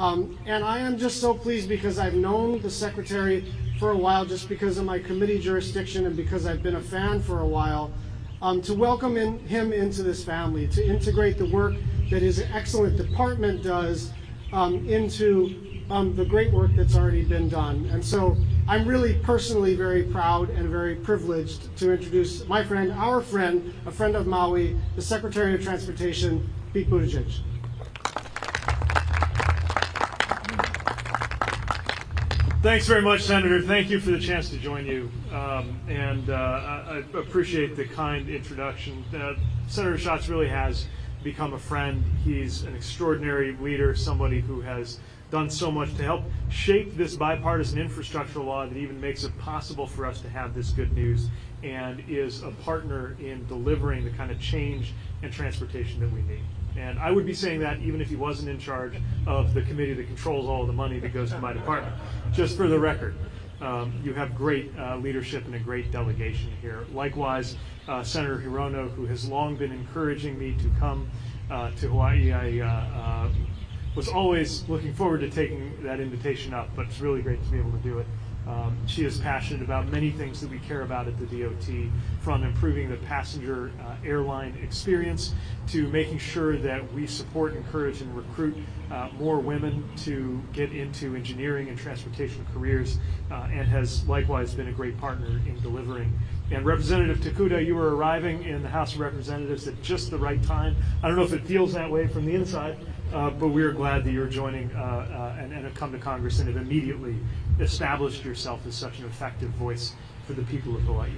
And I am just so pleased because I've known the Secretary for a while, just because of my committee jurisdiction and because I've been a fan for a while, to welcome him into this family, to integrate the work that his excellent department does into the great work that's already been done. And so I'm really personally very proud and very privileged to introduce my friend, our friend, a friend of Maui, the Secretary of Transportation, Pete Buttigieg. Thanks very much, Senator. Thank you for the chance to join you. I appreciate the kind introduction. Senator Schatz really has become a friend. He's an extraordinary leader, somebody who has done so much to help shape this bipartisan infrastructure law that even makes it possible for us to have this good news, and is a partner in delivering the kind of change and transportation that we need. And I would be saying that even if he wasn't in charge of the committee that controls all of the money that goes to my department. Just for the record, you have great leadership and a great delegation here. Likewise, Senator Hirono, who has long been encouraging me to come to Hawaii. I was always looking forward to taking that invitation up, but it's really great to be able to do it. She is passionate about many things that we care about at the DOT, from improving the passenger airline experience to making sure that we support, encourage, and recruit more women to get into engineering and transportation careers, and has likewise been a great partner in delivering. And Representative Takuda, you were arriving in the House of Representatives at just the right time. I don't know if it feels that way from the inside, but we are glad that you're joining and have come to Congress and have immediately established yourself as such an effective voice for the people of Hawaii.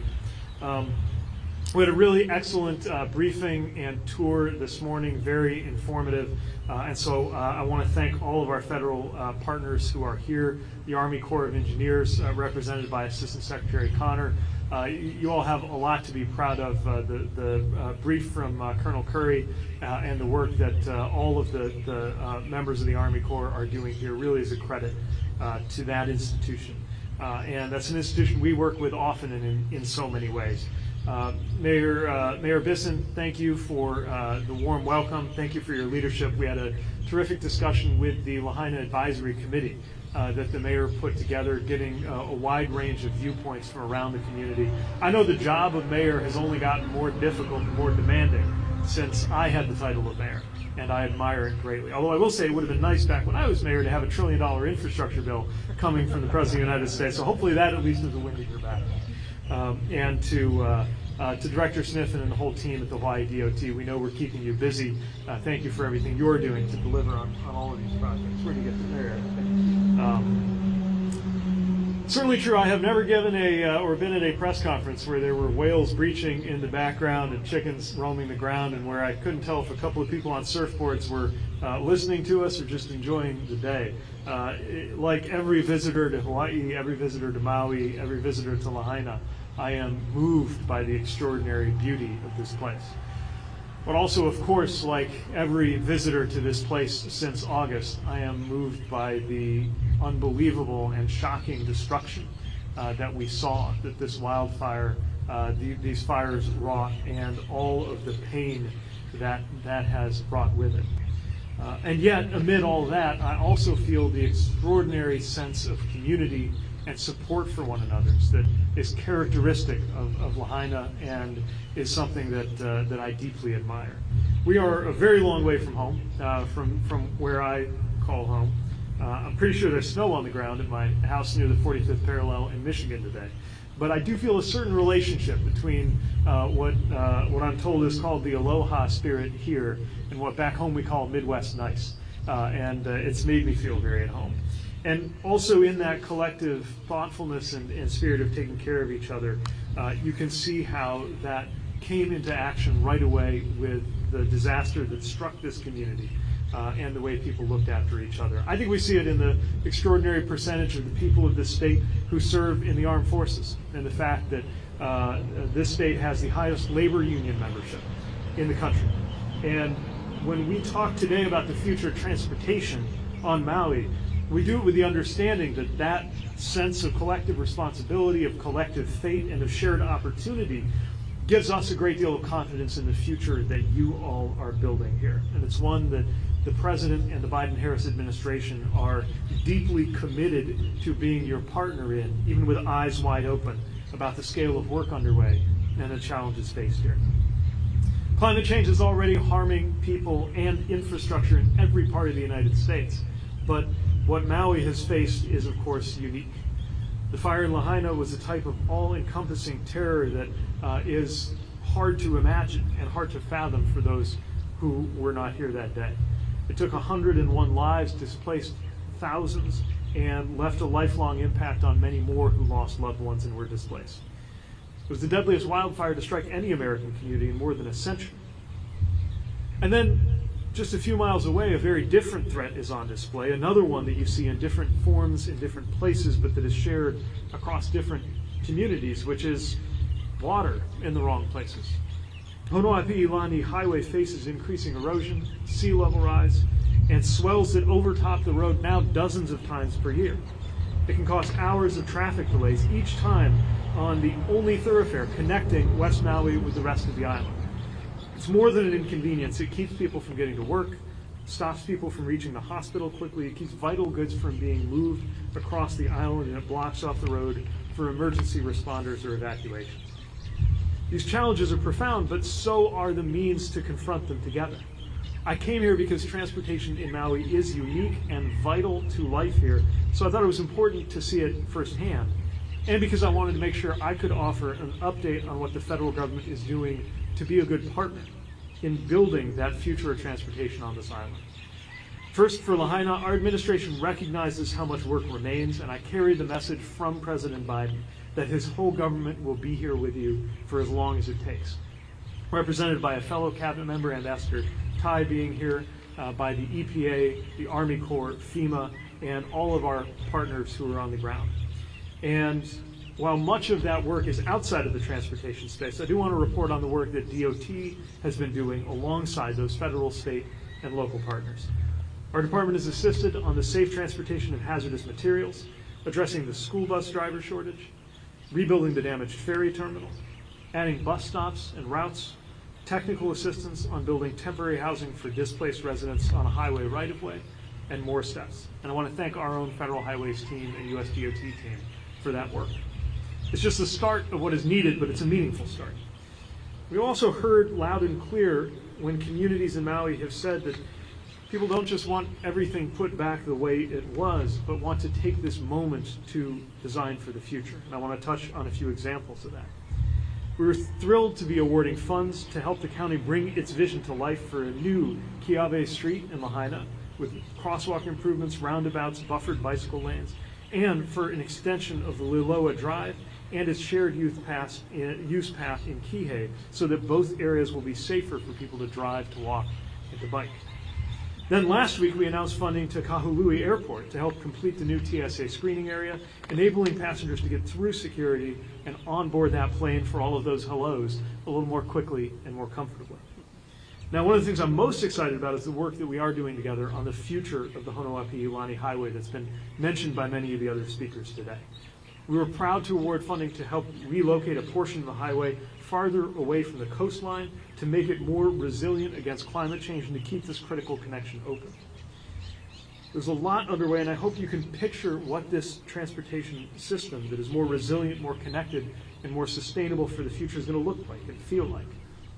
We had a really excellent briefing and tour this morning, very informative. And so I want to thank all of our federal partners who are here, the Army Corps of Engineers, represented by Assistant Secretary Connor. You all have a lot to be proud of. The brief from Colonel Curry and the work that all of the members of the Army Corps are doing here really is a credit to that institution. And that's an institution we work with often and in so many ways. Mayor Bisson, thank you for the warm welcome. Thank you for your leadership. We had a terrific discussion with the Lahaina Advisory Committee that the mayor put together, getting a wide range of viewpoints from around the community. I know the job of mayor has only gotten more difficult and more demanding since I had the title of mayor, and I admire it greatly. Although I will say it would have been nice back when I was mayor to have $1 trillion infrastructure bill coming from the President of the United States, so hopefully that at least is a wind at your back. And to Director Sniffen and the whole team at the Hawaii DOT, we know we're keeping you busy. Thank you for everything you're doing to deliver on all of these projects. Where do you get to there? Certainly true. I have never given or been at a press conference where there were whales breaching in the background and chickens roaming the ground, and where I couldn't tell if a couple of people on surfboards were listening to us or just enjoying the day. Like every visitor to Hawaii, every visitor to Maui, every visitor to Lahaina, I am moved by the extraordinary beauty of this place. But also, of course, like every visitor to this place since August, I am moved by the unbelievable and shocking destruction that we saw, that this wildfire, these fires wrought, and all of the pain that has brought with it. And yet, amid all that, I also feel the extraordinary sense of community and support for one another that is characteristic of Lahaina and is something that I deeply admire. We are a very long way from home, from where I call home. I'm pretty sure there's snow on the ground at my house near the 45th parallel in Michigan today. But I do feel a certain relationship between what I'm told is called the aloha spirit here and what back home we call Midwest nice. And it's made me feel very at home. And also in that collective thoughtfulness and spirit of taking care of each other, you can see how that came into action right away with the disaster that struck this community and the way people looked after each other. I think we see it in the extraordinary percentage of the people of this state who serve in the armed forces, and the fact that this state has the highest labor union membership in the country. And when we talk today about the future of transportation on Maui, we do it with the understanding that that sense of collective responsibility, of collective fate, and of shared opportunity gives us a great deal of confidence in the future that you all are building here. And it's one that the President and the Biden-Harris administration are deeply committed to being your partner in, even with eyes wide open, about the scale of work underway and the challenges faced here. Climate change is already harming people and infrastructure in every part of the United States, but what Maui has faced is, of course, unique. The fire in Lahaina was a type of all-encompassing terror that is hard to imagine and hard to fathom for those who were not here that day. It took 101 lives, displaced thousands, and left a lifelong impact on many more who lost loved ones and were displaced. It was the deadliest wildfire to strike any American community in more than a century. And then, just a few miles away, a very different threat is on display, another one that you see in different forms in different places, but that is shared across different communities, which is water in the wrong places. Honoapi'ilani Highway faces increasing erosion, sea level rise, and swells that overtop the road now dozens of times per year. It can cause hours of traffic delays each time on the only thoroughfare connecting West Maui with the rest of the island. It's more than an inconvenience. It keeps people from getting to work, stops people from reaching the hospital quickly, it keeps vital goods from being moved across the island, and it blocks off the road for emergency responders or evacuations. These challenges are profound, but so are the means to confront them together. I came here because transportation in Maui is unique and vital to life here, so I thought it was important to see it firsthand, and because I wanted to make sure I could offer an update on what the federal government is doing to be a good partner in building that future of transportation on this island. First, for Lahaina, our administration recognizes how much work remains, and I carry the message from President Biden that his whole government will be here with you for as long as it takes. Represented by a fellow cabinet member, Ambassador Tai, being here, by the EPA, the Army Corps, FEMA, and all of our partners who are on the ground. And while much of that work is outside of the transportation space, I do want to report on the work that DOT has been doing alongside those federal, state, and local partners. Our department has assisted on the safe transportation of hazardous materials, addressing the school bus driver shortage, rebuilding the damaged ferry terminal, adding bus stops and routes, technical assistance on building temporary housing for displaced residents on a highway right-of-way, and more steps. And I want to thank our own Federal Highways team and US DOT team for that work. It's just the start of what is needed, but it's a meaningful start. We also heard loud and clear when communities in Maui have said that people don't just want everything put back the way it was, but want to take this moment to design for the future. And I want to touch on a few examples of that. We were thrilled to be awarding funds to help the county bring its vision to life for a new Kiawe Street in Lahaina with crosswalk improvements, roundabouts, buffered bicycle lanes, and for an extension of the Liloa Drive and its shared use path in Kihei, so that both areas will be safer for people to drive, to walk, and to bike. Then last week we announced funding to Kahului Airport to help complete the new TSA screening area, enabling passengers to get through security and onboard that plane for all of those hellos a little more quickly and more comfortably. Now, one of the things I'm most excited about is the work that we are doing together on the future of the Honoapi'ilani Highway that's been mentioned by many of the other speakers today. We were proud to award funding to help relocate a portion of the highway farther away from the coastline to make it more resilient against climate change and to keep this critical connection open. There's a lot underway, and I hope you can picture what this transportation system that is more resilient, more connected, and more sustainable for the future is going to look like and feel like.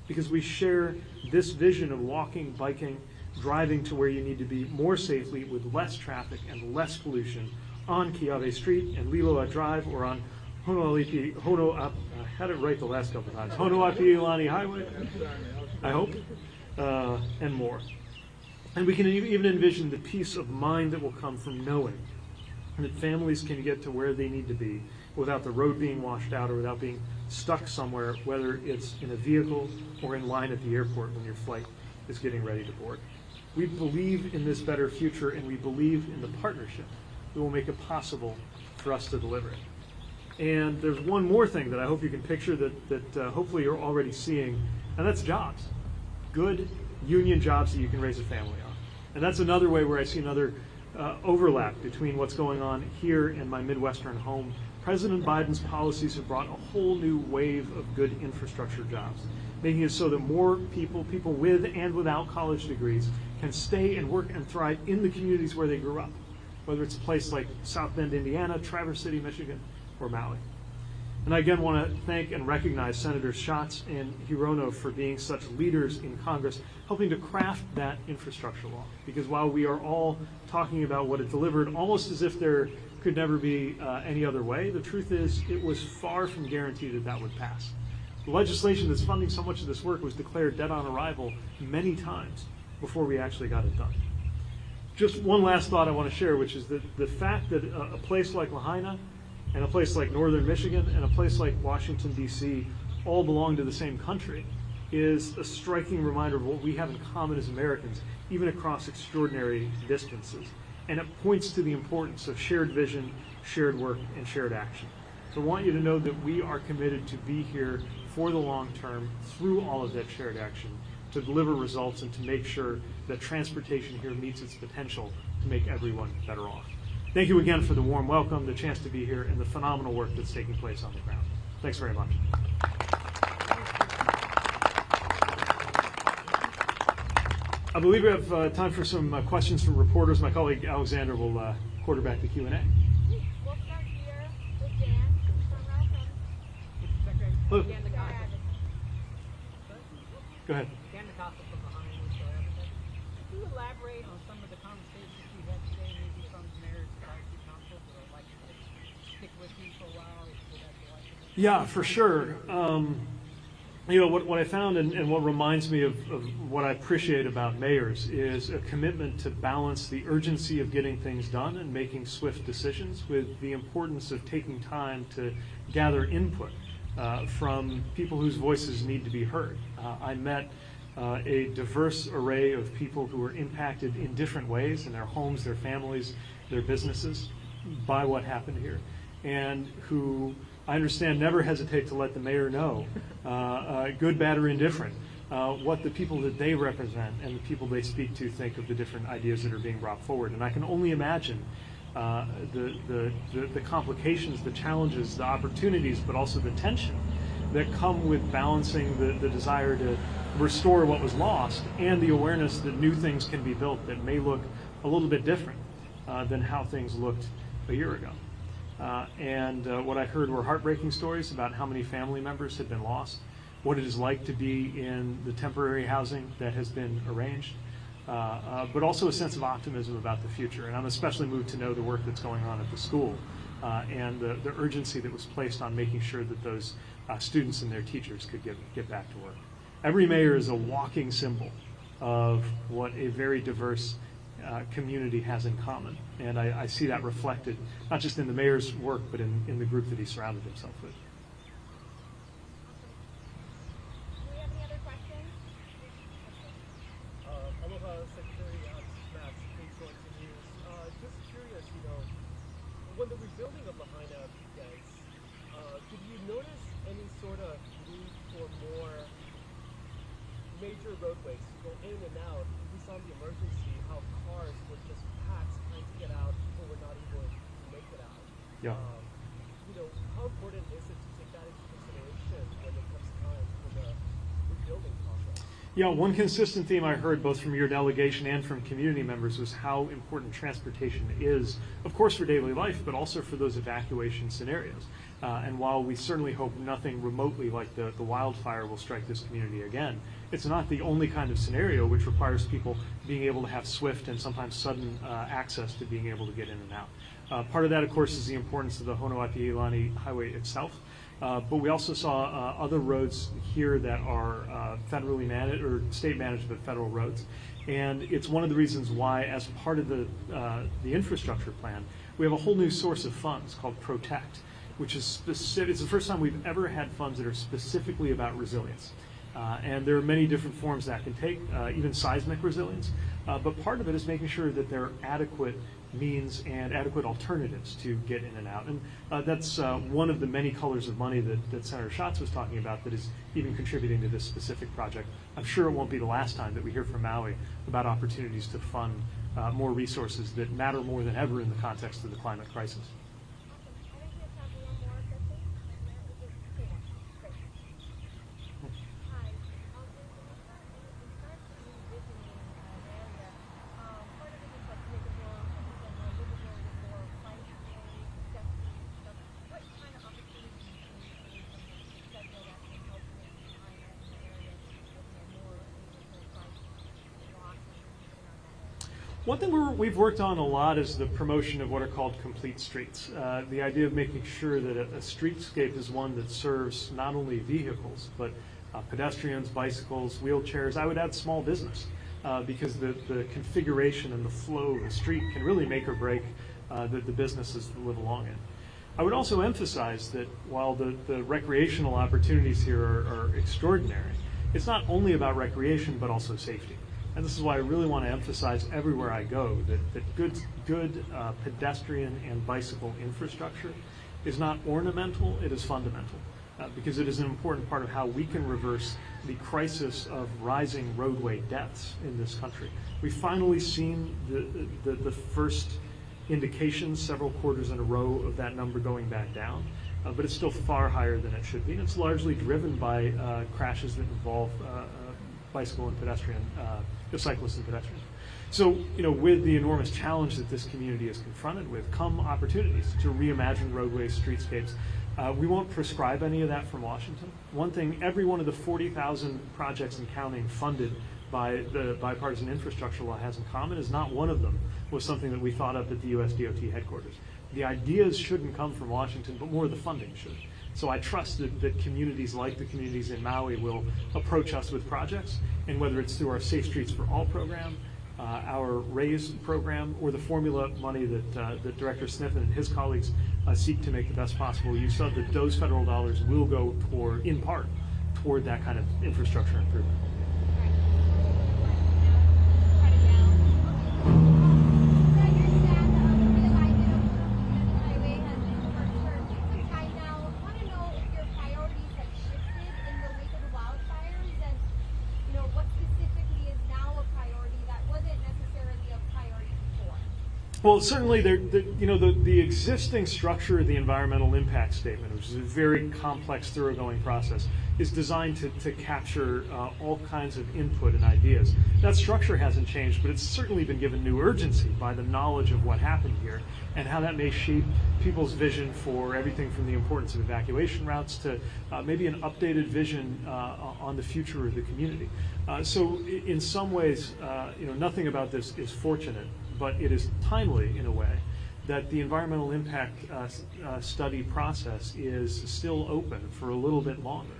Because we share this vision of walking, biking, driving to where you need to be more safely with less traffic and less pollution on Kiawe Street and Liloa Drive, or on I had it right the last couple of times, Honoapi'ilani Highway, I hope, and more. And we can even envision the peace of mind that will come from knowing that families can get to where they need to be without the road being washed out or without being stuck somewhere, whether it's in a vehicle or in line at the airport when your flight is getting ready to board. We believe in this better future, and we believe in the partnership that will make it possible for us to deliver it. And there's one more thing that I hope you can picture that hopefully you're already seeing, and that's jobs. Good union jobs that you can raise a family on. And that's another way where I see another overlap between what's going on here in my Midwestern home. President Biden's policies have brought a whole new wave of good infrastructure jobs. making it so that more people with and without college degrees, can stay and work and thrive in the communities where they grew up, whether it's a place like South Bend, Indiana, Traverse City, Michigan, or Maui. And I again want to thank and recognize Senators Schatz and Hirono for being such leaders in Congress, helping to craft that infrastructure law. Because while we are all talking about what it delivered, almost as if there could never be any other way, the truth is it was far from guaranteed that that would pass. The legislation that's funding so much of this work was declared dead on arrival many times before we actually got it done. Just one last thought I want to share, which is that the fact that a place like Lahaina and a place like northern Michigan and a place like Washington, D.C. all belong to the same country is a striking reminder of what we have in common as Americans, even across extraordinary distances. And it points to the importance of shared vision, shared work, and shared action. So I want you to know that we are committed to be here for the long term through all of that shared action to deliver results and to make sure that transportation here meets its potential to make everyone better off. Thank you again for the warm welcome, the chance to be here, and the phenomenal work that's taking place on the ground. Thanks very much. I believe we have time for some questions from reporters. My colleague Alexander will quarterback the Q&A. We'll start here with Dan, front row from Hello. Dan the Costa. Go ahead. Dan Costa from behind with Advocate. Can you elaborate on some of the conversations you had today, maybe from mayors of the council that are likely to stick with you for a while if you have the election? Yeah, for sure. You know, what I found and what reminds me of what I appreciate about mayors is a commitment to balance the urgency of getting things done and making swift decisions with the importance of taking time to gather input from people whose voices need to be heard. I met a diverse array of people who were impacted in different ways in their homes, their families, their businesses by what happened here, and who I understand never hesitate to let the mayor know, good, bad, or indifferent, what the people that they represent and the people they speak to think of the different ideas that are being brought forward. And I can only imagine the complications, the challenges, the opportunities, but also the tension that come with balancing the desire to restore what was lost and the awareness that new things can be built that may look a little bit different than how things looked a year ago. What I heard were heartbreaking stories about how many family members had been lost, what it is like to be in the temporary housing that has been arranged, but also a sense of optimism about the future. And I'm especially moved to know the work that's going on at the school and the urgency that was placed on making sure that those students and their teachers could get back to work. Every mayor is a walking symbol of what a very diverse community has in common. And I see that reflected not just in the mayor's work, but in the group that he surrounded himself with. Do we have any other questions? Aloha, Secretary Matt, Supreme Court News. Just curious, when the rebuilding of Lahaina begins, did you notice any sort of need for more major roadways to go in and out? We saw the emergency, how cars were just packed trying to get out, people were not able to make it out. Yeah. How important is it to take that into consideration when it comes time for the rebuilding process? Yeah, one consistent theme I heard both from your delegation and from community members was how important transportation is, of course, for daily life, but also for those evacuation scenarios. And while we certainly hope nothing remotely like the wildfire will strike this community again, it's not the only kind of scenario which requires people being able to have swift and sometimes sudden access to being able to get in and out. Part of that, of course, is the importance of the Honoapi'ilani Highway itself. But we also saw other roads here that are federally managed or state managed, but federal roads. And it's one of the reasons why, as part of the infrastructure plan, we have a whole new source of funds called Protect, which is specific. It's the first time we've ever had funds that are specifically about resilience. And there are many different forms that can take, even seismic resilience. But part of it is making sure that there are adequate means and adequate alternatives to get in and out. And that's one of the many colors of money that Senator Schatz was talking about that is even contributing to this specific project. I'm sure it won't be the last time that we hear from Maui about opportunities to fund more resources that matter more than ever in the context of the climate crisis. I think we have time for one more, Christy. Great. Hi. One thing we've worked on a lot is the promotion of what are called complete streets. The idea of making sure that a streetscape is one that serves not only vehicles, but pedestrians, bicycles, wheelchairs. I would add small business, because the configuration and the flow of the street can really make or break the businesses that live along it. I would also emphasize that while the recreational opportunities here are extraordinary, it's not only about recreation, but also safety. And this is why I really want to emphasize everywhere I go that good pedestrian and bicycle infrastructure is not ornamental, it is fundamental. Because it is an important part of how we can reverse the crisis of rising roadway deaths in this country. We've finally seen the first indications several quarters in a row of that number going back down, but it's still far higher than it should be, and it's largely driven by crashes that involve bicycle and pedestrian, cyclists and pedestrians. So, with the enormous challenge that this community is confronted with, come opportunities to reimagine roadways, streetscapes. We won't prescribe any of that from Washington. One thing, every one of the 40,000 projects and counting funded by the bipartisan infrastructure law has in common is not one of them was something that we thought up at the US DOT headquarters. The ideas shouldn't come from Washington, but more the funding should. So I trust that communities like the communities in Maui will approach us with projects, and whether it's through our Safe Streets for All program, our RAISE program, or the formula money that Director Smith and his colleagues seek to make the best possible use of, that those federal dollars will go toward, in part, toward that kind of infrastructure improvement. Well, certainly, the existing structure of the environmental impact statement, which is a very complex, thoroughgoing process, is designed to capture all kinds of input and ideas. That structure hasn't changed, but it's certainly been given new urgency by the knowledge of what happened here and how that may shape people's vision for everything from the importance of evacuation routes to maybe an updated vision on the future of the community. So in some ways, nothing about this is fortunate, but it is timely in a way that the environmental impact study process is still open for a little bit longer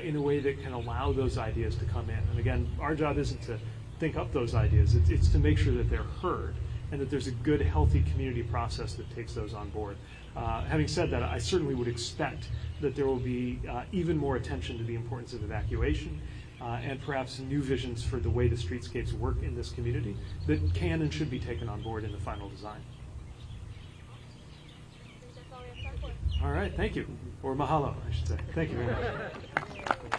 in a way that can allow those ideas to come in. And again, our job isn't to think up those ideas, it's to make sure that they're heard and that there's a good, healthy community process that takes those on board. Having said that, I certainly would expect that there will be even more attention to the importance of evacuation and perhaps new visions for the way the streetscapes work in this community that can and should be taken on board in the final design. That's all we have time for. All right, thank you. Or mahalo, I should say. Thank you very much.